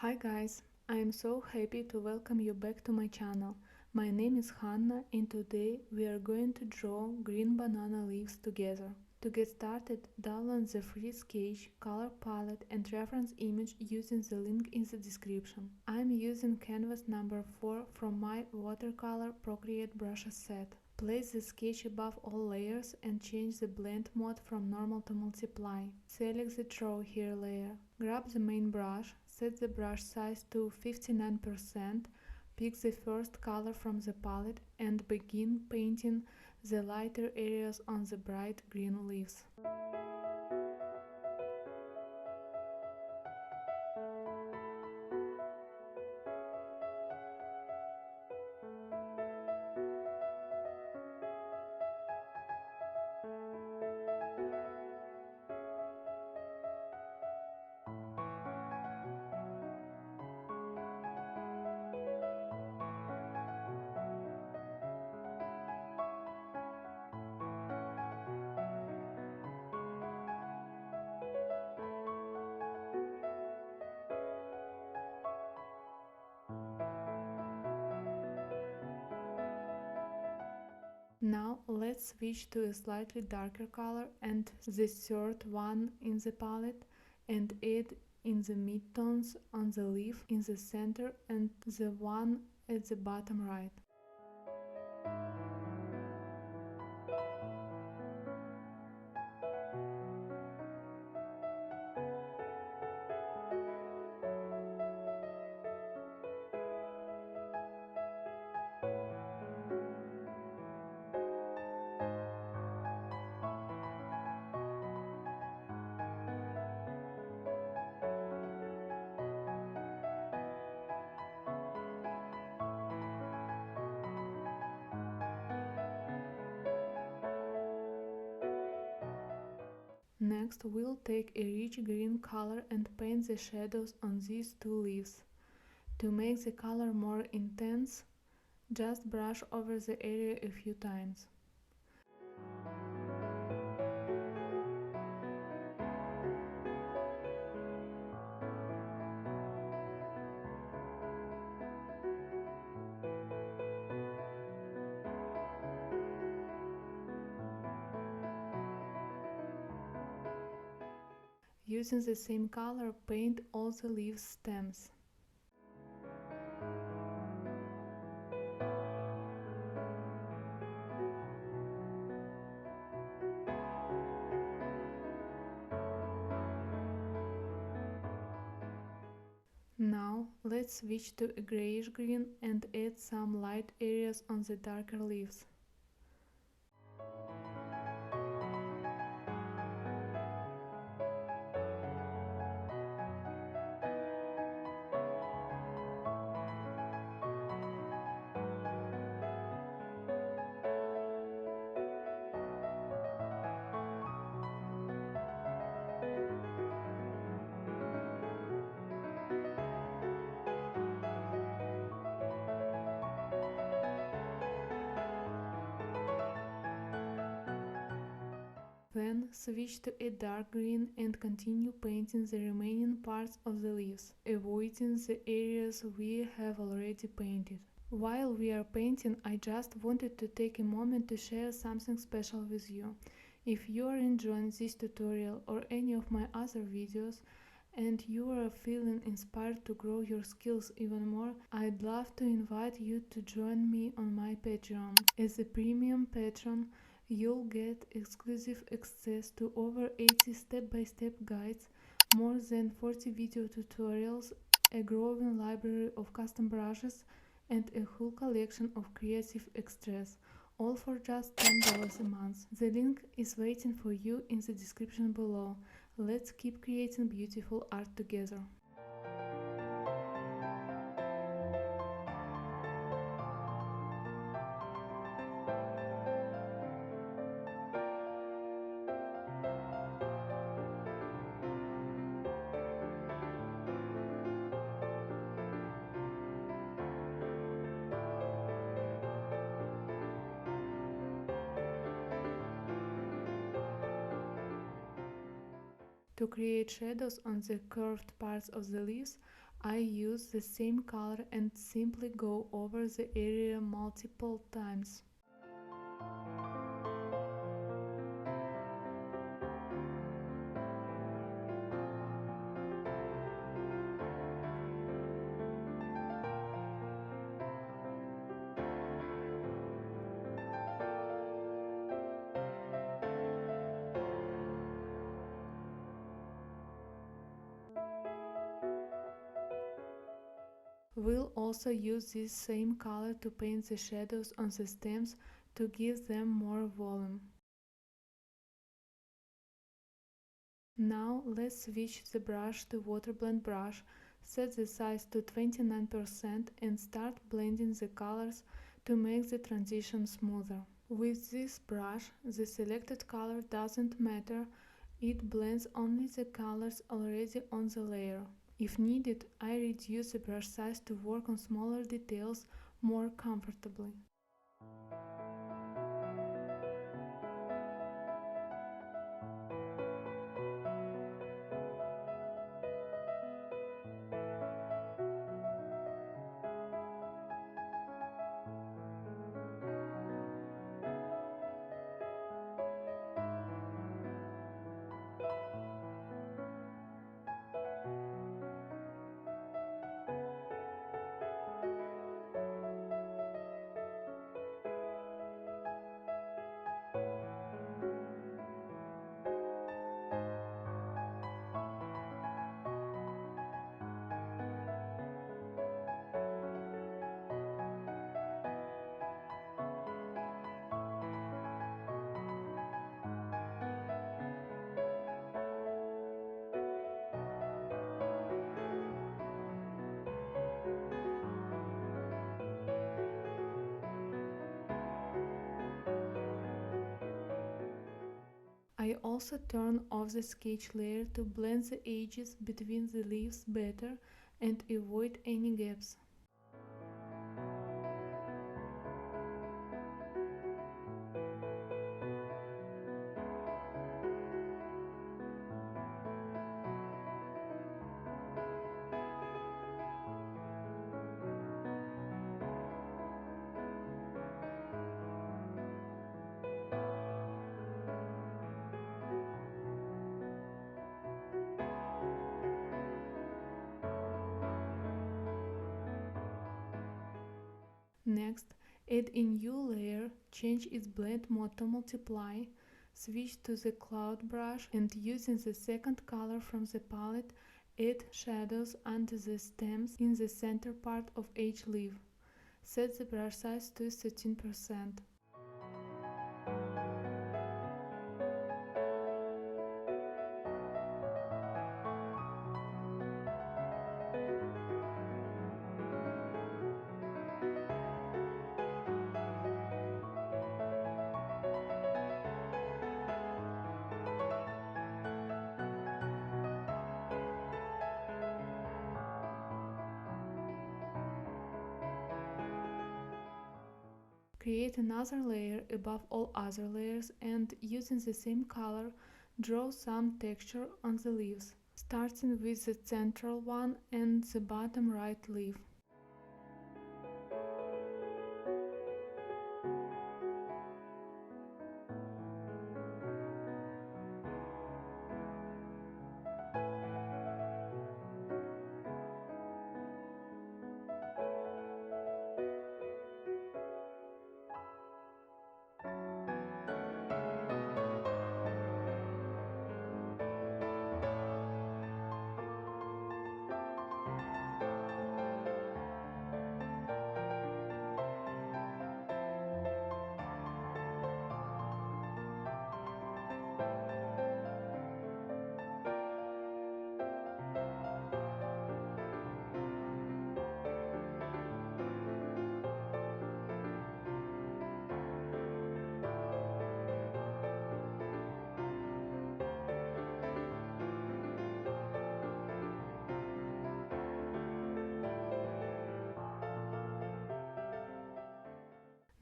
Hi guys, I am so happy to welcome you back to my channel. My name is Hannah and today we are going to draw green banana leaves together. To get started, download the free sketch, color palette and reference image using the link in the description. I am using canvas number 4 from my Watercolor Procreate Brushes set. Place the sketch above all layers and change the blend mode from normal to multiply. Select the Draw Here layer. Grab the main brush, set the brush size to 59%, pick the first color from the palette and begin painting the lighter areas on the bright green leaves. Now let's switch to a slightly darker color and the third one in the palette and add in the midtones on the leaf in the center and the one at the bottom right. Next, we'll take a rich green color and paint the shadows on these two leaves. To make the color more intense, just brush over the area a few times. Using the same color, paint all the leaf stems. Now, let's switch to a grayish green and add some light areas on the darker leaves. Then switch to a dark green and continue painting the remaining parts of the leaves, avoiding the areas we have already painted. While we are painting, I just wanted to take a moment to share something special with you. If you are enjoying this tutorial or any of my other videos, and you are feeling inspired to grow your skills even more, I'd love to invite you to join me on my Patreon. As a premium patron, you'll get exclusive access to over 80 step-by-step guides, more than 40 video tutorials, a growing library of custom brushes, and a whole collection of creative extras, all for just $10 a month. The link is waiting for you in the description below. Let's keep creating beautiful art together. To create shadows on the curved parts of the leaves, I use the same color and simply go over the area multiple times. We'll also use this same color to paint the shadows on the stems to give them more volume. Now let's switch the brush to water blend brush, set the size to 29% and start blending the colors to make the transition smoother. With this brush, the selected color doesn't matter, it blends only the colors already on the layer. If needed, I reduce the brush size to work on smaller details more comfortably. I also turn off the sketch layer to blend the edges between the leaves better and avoid any gaps. Next, add a new layer, change its blend mode to multiply, switch to the cloud brush and using the second color from the palette, add shadows under the stems in the center part of each leaf. Set the brush size to 13%. Create another layer above all other layers and, using the same color, draw some texture on the leaves, starting with the central one and the bottom right leaf.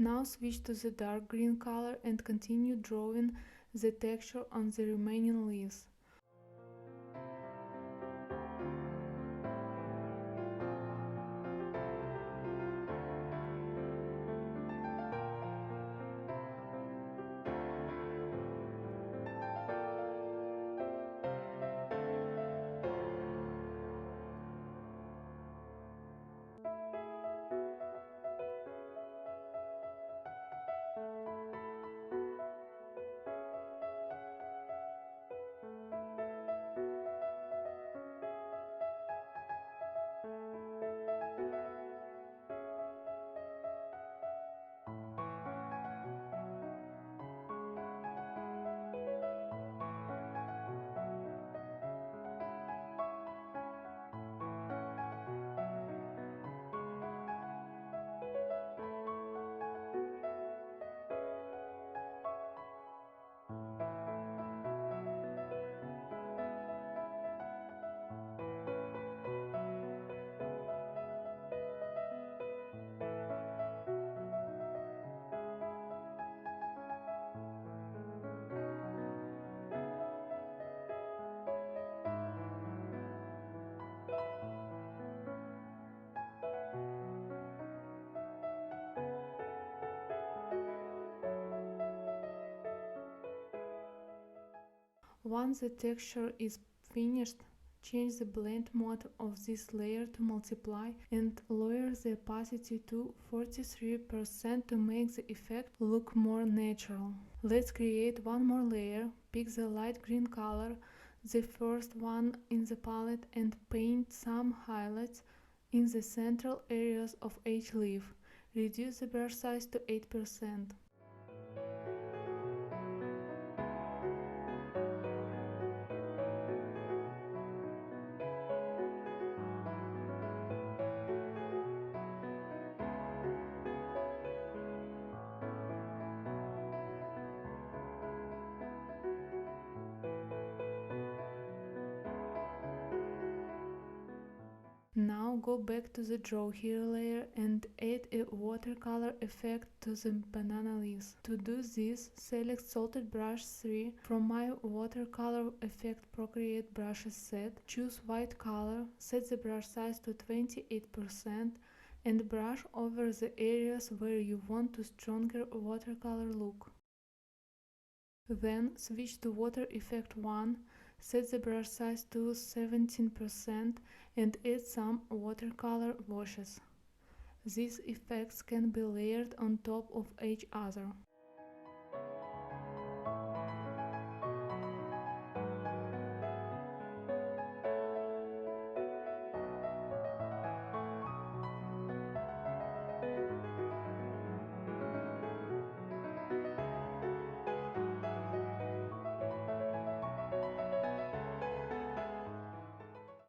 Now switch to the dark green color and continue drawing the texture on the remaining leaves. Once the texture is finished, change the blend mode of this layer to multiply and lower the opacity to 43% to make the effect look more natural. Let's create one more layer. Pick the light green color, the first one in the palette, and paint some highlights in the central areas of each leaf. Reduce the brush size to 8%. Now go back to the Draw Here layer and add a watercolor effect to the banana leaves. To do this, select Salted Brush 3 from my Watercolor Effects Procreate Brushes set, choose white color, set the brush size to 28% and brush over the areas where you want a stronger watercolor look. Then switch to Water Effect 1, set the brush size to 17% and add some watercolor washes. These effects can be layered on top of each other.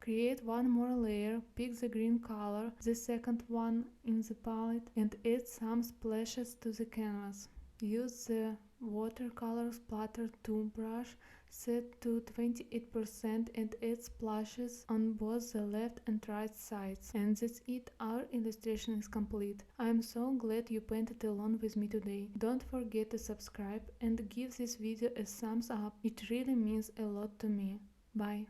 Create one more layer, pick the green color, the second one in the palette, and add some splashes to the canvas. Use the Watercolor Splatter 2 brush, set to 28% and add splashes on both the left and right sides. And that's it, our illustration is complete. I am so glad you painted along with me today. Don't forget to subscribe and give this video a thumbs up, it really means a lot to me. Bye!